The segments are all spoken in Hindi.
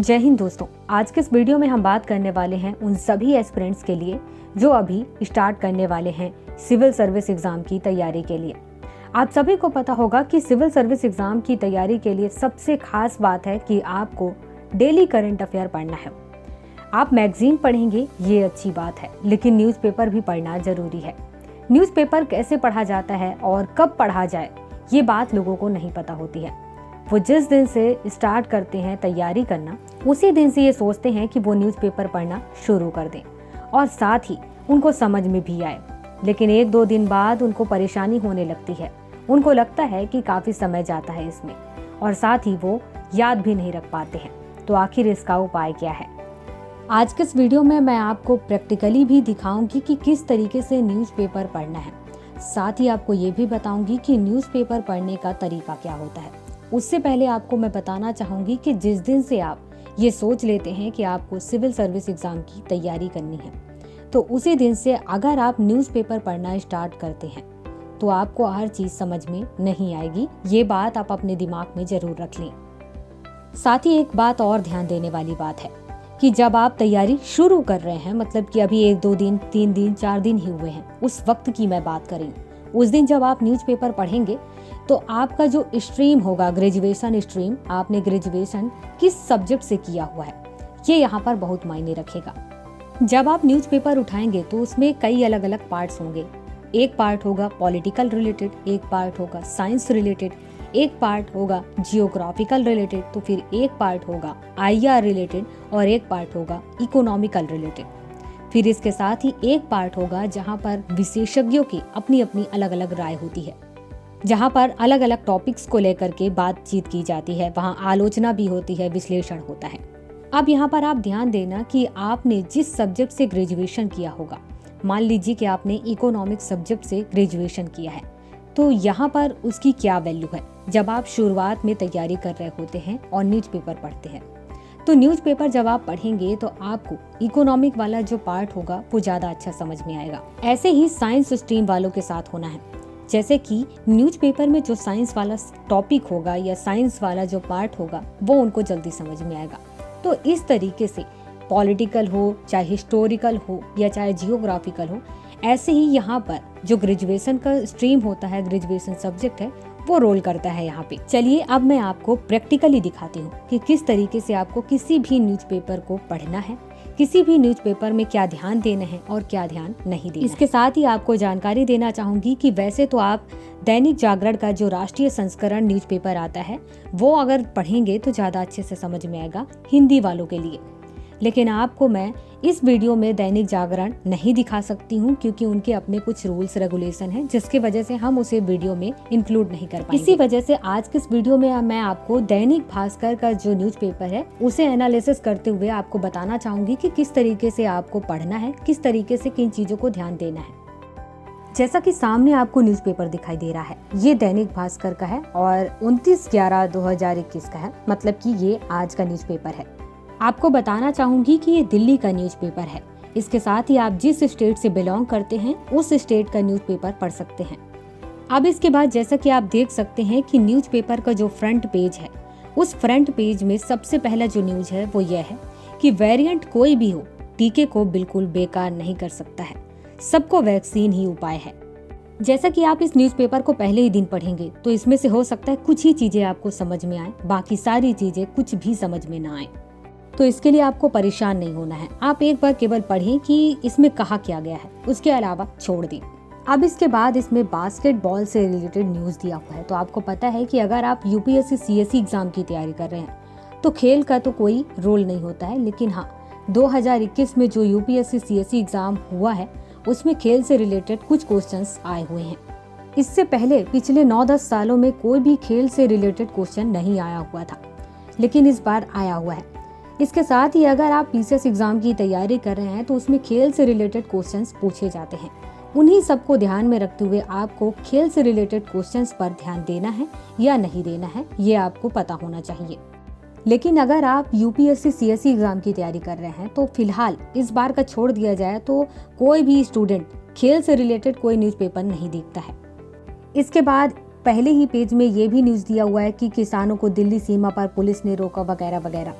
जय हिंद दोस्तों। आज के इस वीडियो में हम बात करने वाले हैं उन सभी एस्पिरेंट्स के लिए जो अभी स्टार्ट करने वाले हैं सिविल सर्विस एग्जाम की तैयारी के लिए। आप सभी को पता होगा कि सिविल सर्विस एग्जाम की तैयारी के लिए सबसे खास बात है कि आपको डेली करंट अफेयर पढ़ना है। आप मैगजीन पढ़ेंगे ये अच्छी बात है, लेकिन न्यूज़पेपर भी पढ़ना जरूरी है। न्यूज़पेपर कैसे पढ़ा जाता है और कब पढ़ा जाए ये बात लोगों को नहीं पता होती है। वो जिस दिन से स्टार्ट करते हैं तैयारी करना, उसी दिन से ये सोचते हैं कि वो न्यूज़पेपर पढ़ना शुरू कर दें और साथ ही उनको समझ में भी आए। लेकिन 1-2 दिन बाद उनको परेशानी होने लगती है। उनको लगता है कि काफ़ी समय जाता है इसमें और साथ ही वो याद भी नहीं रख पाते हैं। तो आखिर इसका उपाय क्या है? आज के इस वीडियो में मैं आपको प्रैक्टिकली भी दिखाऊंगी कि किस तरीके से न्यूज़पेपर पढ़ना है। साथ ही आपको ये भी बताऊंगी कि न्यूज़पेपर पढ़ने का तरीका क्या होता है। उससे पहले आपको मैं बताना चाहूँगी कि जिस दिन से आप ये सोच लेते हैं कि आपको सिविल सर्विस एग्ज़ाम की तैयारी करनी है, तो उसी दिन से अगर आप न्यूज़पेपर पढ़ना स्टार्ट करते हैं तो आपको हर चीज़ समझ में नहीं आएगी। ये बात आप अपने दिमाग में ज़रूर रख लें। साथ ही एक बात और ध्यान देने वाली बात है कि जब आप तैयारी शुरू कर रहे हैं, मतलब कि अभी 1-2 दिन, 3 दिन, 4 दिन ही हुए हैं, उस वक्त की मैं बात करें, उस दिन जब आप न्यूज़पेपर पढ़ेंगे तो आपका जो स्ट्रीम होगा, ग्रेजुएशन स्ट्रीम, आपने ग्रेजुएशन किस सब्जेक्ट से किया हुआ है, ये यहाँ पर बहुत मायने रखेगा। जब आप न्यूज़पेपर उठाएंगे तो उसमें कई अलग अलग पार्ट्स होंगे। एक पार्ट होगा पॉलिटिकल रिलेटेड, एक पार्ट होगा साइंस रिलेटेड, एक पार्ट होगा जियोग्राफिकल रिलेटेड, तो फिर एक पार्ट होगा IR रिलेटेड और एक पार्ट होगा इकोनॉमिकल रिलेटेड। फिर इसके साथ ही एक पार्ट होगा जहाँ पर विशेषज्ञों की अपनी अपनी अलग अलग राय होती है, जहाँ पर अलग अलग टॉपिक्स को लेकर के बातचीत की जाती है, वहाँ आलोचना भी होती है, विश्लेषण होता है। अब यहाँ पर आप ध्यान देना कि आपने जिस सब्जेक्ट से ग्रेजुएशन किया होगा, मान लीजिए कि आपने इकोनॉमिक्स सब्जेक्ट से ग्रेजुएशन किया है, तो यहाँ पर उसकी क्या वैल्यू है जब आप शुरुआत में तैयारी कर रहे होते हैं और न्यूज़पेपर पढ़ते हैं। तो न्यूज़पेपर जब आप पढ़ेंगे तो आपको इकोनॉमिक वाला जो पार्ट होगा वो ज़्यादा अच्छा समझ में आएगा। ऐसे ही साइंस स्ट्रीम वालों के साथ होना है, जैसे कि न्यूज़पेपर में जो साइंस वाला टॉपिक होगा या साइंस वाला जो पार्ट होगा वो उनको जल्दी समझ में आएगा। तो इस तरीके से पॉलिटिकल हो, चाहे हिस्टोरिकल हो या चाहे जियोग्राफिकल हो, ऐसे ही यहाँ पर जो ग्रेजुएशन का स्ट्रीम होता है, ग्रेजुएशन सब्जेक्ट है, वो रोल करता है यहाँ पे। चलिए अब मैं आपको प्रैक्टिकली दिखाती हूँ कि किस तरीके से आपको किसी भी न्यूज़पेपर को पढ़ना है, किसी भी न्यूज़पेपर में क्या ध्यान देना है और क्या ध्यान नहीं देना। इसके साथ ही आपको जानकारी देना चाहूंगी कि वैसे तो आप दैनिक जागरण का जो राष्ट्रीय संस्करण न्यूज़पेपर आता है वो अगर पढ़ेंगे तो ज़्यादा अच्छे से समझ में आएगा हिंदी वालों के लिए। लेकिन आपको मैं इस वीडियो में दैनिक जागरण नहीं दिखा सकती हूँ क्योंकि उनके अपने कुछ रूल्स रेगुलेशन हैं, जिसकी वजह से हम उसे वीडियो में इंक्लूड नहीं कर पाएंगे। इसी वजह से आज के इस वीडियो में मैं आपको दैनिक भास्कर का जो न्यूज़पेपर है उसे एनालिसिस करते हुए आपको बताना चाहूंगी कि किस तरीके से आपको पढ़ना है, किस तरीके से किन चीजों को ध्यान देना है। जैसा कि सामने आपको न्यूज़पेपर दिखाई दे रहा है, ये दैनिक भास्कर का है और 29/11/2021 का है, मतलब कि ये आज का न्यूज़पेपर है। आपको बताना चाहूंगी कि ये दिल्ली का न्यूज़पेपर है। इसके साथ ही आप जिस स्टेट से बिलोंग करते हैं उस स्टेट का न्यूज़पेपर पढ़ सकते हैं। अब इसके बाद जैसा कि आप देख सकते हैं कि न्यूज़पेपर का जो फ्रंट पेज है, उस फ्रंट पेज में सबसे पहला जो न्यूज है वो यह है कि वेरिएंट कोई भी हो, टीके को बिल्कुल बेकार नहीं कर सकता है, सबको वैक्सीन ही उपाय है। जैसा कि आप इस न्यूज़पेपर को पहले ही दिन पढ़ेंगे तो इसमें से हो सकता है कुछ ही चीजें आपको समझ में आए, बाकी सारी चीजें कुछ भी समझ में ना आए। तो इसके लिए आपको परेशान नहीं होना है। आप एक बार केवल पढ़ें कि इसमें कहा क्या गया है, उसके अलावा छोड़ दें। अब इसके बाद इसमें बास्केटबॉल से रिलेटेड न्यूज़ दिया हुआ है। तो आपको पता है कि अगर आप UPSC CSE एग्जाम की तैयारी कर रहे हैं तो खेल का तो कोई रोल नहीं होता है, लेकिन हाँ 2021 में जो UPSC CSE एग्जाम हुआ है उसमें खेल से रिलेटेड कुछ क्वेश्चंस आए हुए हैं। इससे पहले पिछले 9-10 सालों में कोई भी खेल से रिलेटेड क्वेश्चन नहीं आया हुआ था, लेकिन इस बार आया हुआ है। इसके साथ ही अगर आप PCS एग्जाम की तैयारी कर रहे हैं तो उसमें खेल से रिलेटेड क्वेश्चंस पूछे जाते हैं। उन्हीं सबको ध्यान में रखते हुए आपको खेल से रिलेटेड क्वेश्चंस पर ध्यान देना है या नहीं देना है, ये आपको पता होना चाहिए। लेकिन अगर आप UPSC CSE एग्जाम की तैयारी कर रहे हैं तो फिलहाल इस बार का छोड़ दिया जाए तो कोई भी स्टूडेंट खेल से रिलेटेड कोई न्यूज़पेपर नहीं देखता है। इसके बाद पहले ही पेज में ये भी न्यूज़ दिया हुआ है कि किसानों को दिल्ली सीमा पर पुलिस ने रोका वगैरह वगैरह।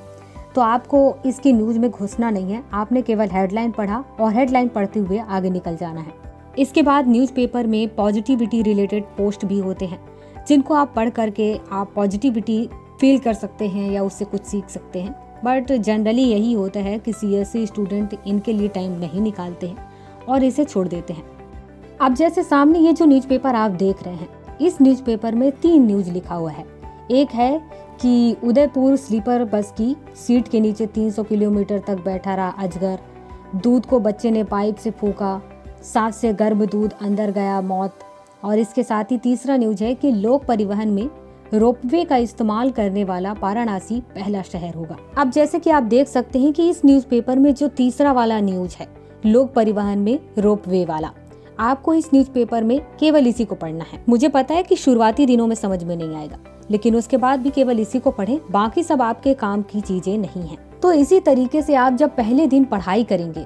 तो आपको इसकी न्यूज में घुसना नहीं है, आपने केवल हेडलाइन पढ़ा और हेडलाइन पढ़ते हुए आगे निकल जाना है। इसके बाद न्यूज़पेपर में पॉजिटिविटी रिलेटेड पोस्ट भी होते हैं, जिनको आप पढ़ करके आप पॉजिटिविटी फील कर सकते हैं या उससे कुछ सीख सकते हैं। बट जनरली यही होता है कि CSE स्टूडेंट इनके लिए टाइम नहीं निकालते हैं और इसे छोड़ देते हैं। अब जैसे सामने ये जो न्यूज़पेपर आप देख रहे हैं, इस न्यूज़पेपर में 3 न्यूज़ लिखा हुआ है। एक है कि उदयपुर स्लीपर बस की सीट के नीचे 300 किलोमीटर तक बैठा रहा अजगर, दूध को बच्चे ने पाइप से फूका, सांस से गर्भ दूध अंदर गया मौत। और इसके साथ ही तीसरा न्यूज़ है कि लोक परिवहन में रोपवे का इस्तेमाल करने वाला वाराणसी पहला शहर होगा। अब जैसे कि आप देख सकते हैं कि इस न्यूज़पेपर में जो तीसरा वाला न्यूज़ है, लोक परिवहन में रोपवे वाला, आपको इस न्यूज़पेपर में केवल इसी को पढ़ना है। मुझे पता है कि शुरुआती दिनों में समझ में नहीं आएगा, लेकिन उसके बाद भी केवल इसी को पढ़ें, बाकी सब आपके काम की चीजें नहीं हैं। तो इसी तरीके से आप जब पहले दिन पढ़ाई करेंगे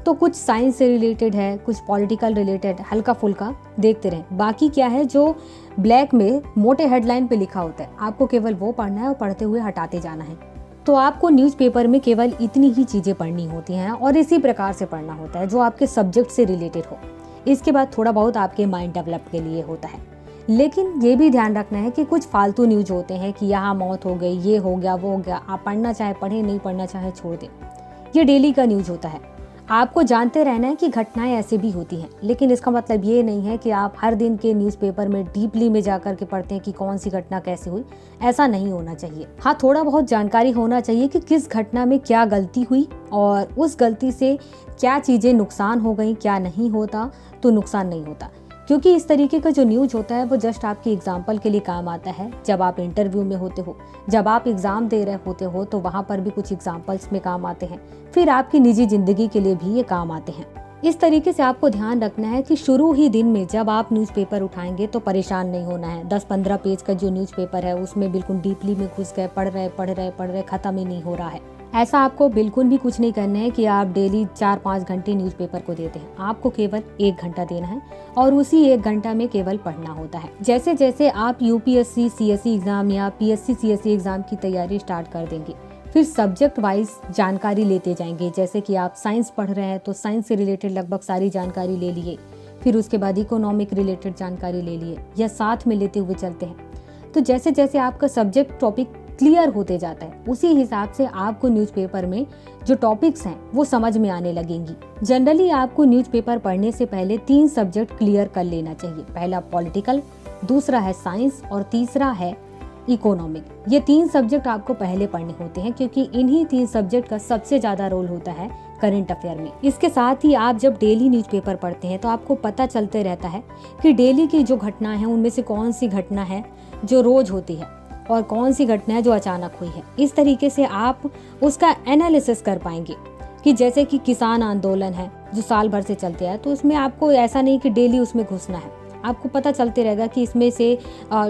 तो कुछ साइंस से रिलेटेड है, कुछ पॉलिटिकल रिलेटेड हल्का फुल्का देखते रहें। बाकी क्या है जो ब्लैक में मोटे हेडलाइन पे लिखा होता है, आपको केवल वो पढ़ना है और पढ़ते हुए हटाते जाना है। तो आपको न्यूज़पेपर में केवल इतनी ही चीज़ें पढ़नी होती हैं और इसी प्रकार से पढ़ना होता है जो आपके सब्जेक्ट से रिलेटेड हो। इसके बाद थोड़ा बहुत आपके माइंड डेवलप के लिए होता है। लेकिन ये भी ध्यान रखना है कि कुछ फालतू न्यूज होते हैं कि यहाँ मौत हो गई, ये हो गया, वो हो गया, आप पढ़ना चाहे पढ़ें, नहीं पढ़ना चाहे छोड़ दें। ये डेली का न्यूज होता है। आपको जानते रहना है कि घटनाएं ऐसे भी होती हैं, लेकिन इसका मतलब ये नहीं है कि आप हर दिन के न्यूज़पेपर में डीपली में जाकर के पढ़ते हैं कि कौन सी घटना कैसे हुई। ऐसा नहीं होना चाहिए। हाँ, थोड़ा बहुत जानकारी होना चाहिए कि किस घटना में क्या गलती हुई और उस गलती से क्या चीज़ें नुकसान हो गई, क्या नहीं होता तो नुकसान नहीं होता। क्योंकि इस तरीके का जो न्यूज होता है वो जस्ट आपकी एग्जाम्पल के लिए काम आता है। जब आप इंटरव्यू में होते हो, जब आप एग्ज़ाम दे रहे होते हो, तो वहाँ पर भी कुछ एग्जाम्पल्स में काम आते हैं। फिर आपकी निजी ज़िंदगी के लिए भी ये काम आते हैं। इस तरीके से आपको ध्यान रखना है कि शुरू ही दिन में जब आप न्यूज़पेपर उठाएंगे तो परेशान नहीं होना है। 10-15 पेज का जो न्यूज़पेपर है उसमें बिल्कुल डीपली में घुस गए, पढ़ रहे, ख़त्म ही नहीं हो रहा है। ऐसा आपको बिल्कुल भी कुछ नहीं करना है कि आप डेली 4-5 घंटे न्यूज़पेपर को देते हैं। आपको केवल 1 घंटा देना है और उसी 1 घंटा में केवल पढ़ना होता है। जैसे जैसे आप UPSC CSE एग्ज़ाम या PSC CSE एग्ज़ाम की तैयारी स्टार्ट कर देंगे, फिर सब्जेक्ट वाइज जानकारी लेते जाएंगे। जैसे कि आप साइंस पढ़ रहे हैं तो साइंस से रिलेटेड लगभग सारी जानकारी ले लिए, फिर उसके बाद इकोनॉमिक रिलेटेड जानकारी ले लिए, या साथ में लेते हुए चलते हैं। तो जैसे जैसे आपका सब्जेक्ट टॉपिक क्लियर होते जाता है, उसी हिसाब से आपको न्यूज़पेपर में जो टॉपिक्स हैं वो समझ में आने लगेंगी। जनरली आपको न्यूज़पेपर पढ़ने से पहले 3 सब्जेक्ट क्लियर कर लेना चाहिए। पहला पॉलिटिकल, दूसरा है साइंस और तीसरा है इकोनॉमिक। ये 3 सब्जेक्ट आपको पहले पढ़ने होते हैं क्योंकि इन्हीं 3 सब्जेक्ट का सबसे ज़्यादा रोल होता है करंट अफेयर में। इसके साथ ही आप जब डेली न्यूज़पेपर पढ़ते हैं तो आपको पता चलते रहता है कि डेली की जो घटना है उनमें से कौन सी घटना है जो रोज होती है और कौन सी घटना है जो अचानक हुई है। इस तरीके से आप उसका एनालिसिस कर पाएंगे कि जैसे कि किसान आंदोलन है जो साल भर से चलते हैं, तो उसमें आपको ऐसा नहीं कि डेली उसमें घुसना है। आपको पता चलते रहेगा कि इसमें से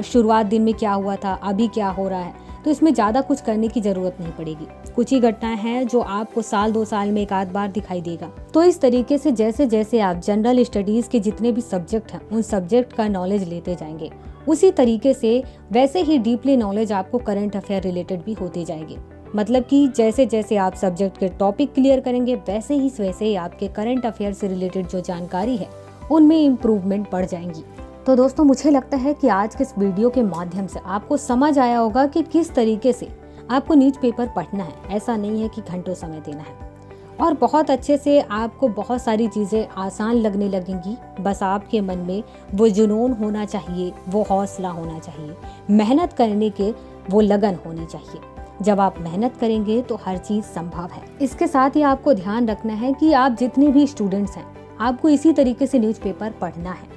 शुरुआत दिन में क्या हुआ था, अभी क्या हो रहा है। तो इसमें ज़्यादा कुछ करने की ज़रूरत नहीं पड़ेगी। कुछ ही घटनाएं हैं जो आपको साल 2 साल में एक आध बार दिखाई देगा। तो इस तरीके से जैसे जैसे आप जनरल स्टडीज़ के जितने भी सब्जेक्ट हैं उन सब्जेक्ट का नॉलेज लेते जाएंगे, उसी तरीके से वैसे ही डीपली नॉलेज आपको करंट अफेयर रिलेटेड भी होती जाएगी। मतलब कि जैसे जैसे आप सब्जेक्ट के टॉपिक क्लियर करेंगे वैसे ही आपके करंट अफेयर से रिलेटेड जो जानकारी है उनमें इम्प्रूवमेंट बढ़ जाएंगी। तो दोस्तों, मुझे लगता है कि आज के इस वीडियो के माध्यम से आपको समझ आया होगा कि किस तरीके से आपको न्यूज़पेपर पढ़ना है। ऐसा नहीं है कि घंटों समय देना है और बहुत अच्छे से आपको बहुत सारी चीज़ें आसान लगने लगेंगी। बस आपके मन में वो जुनून होना चाहिए, वो हौसला होना चाहिए, मेहनत करने के वो लगन होनी चाहिए। जब आप मेहनत करेंगे तो हर चीज़ संभव है। इसके साथ ही आपको ध्यान रखना है कि आप जितने भी स्टूडेंट्स हैं आपको इसी तरीके से न्यूज़पेपर पढ़ना है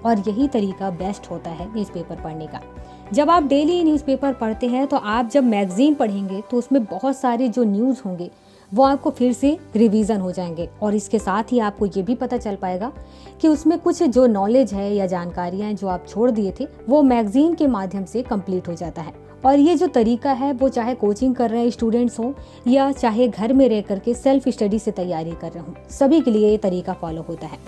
और यही तरीका बेस्ट होता है न्यूज़पेपर पढ़ने का। जब आप डेली न्यूज़पेपर पढ़ते हैं तो आप जब मैगजीन पढ़ेंगे तो उसमें बहुत सारे जो न्यूज़ होंगे वो आपको फिर से रिवीजन हो जाएंगे और इसके साथ ही आपको ये भी पता चल पाएगा कि उसमें कुछ जो नॉलेज है या जानकारियाँ जो आप छोड़ दिए थे वो मैगजीन के माध्यम से कंप्लीट हो जाता है। और ये जो तरीका है वो चाहे कोचिंग कर रहे स्टूडेंट्स हों या चाहे घर में रह करके सेल्फ स्टडी से तैयारी कर रहे हों, सभी के लिए ये तरीका फॉलो होता है।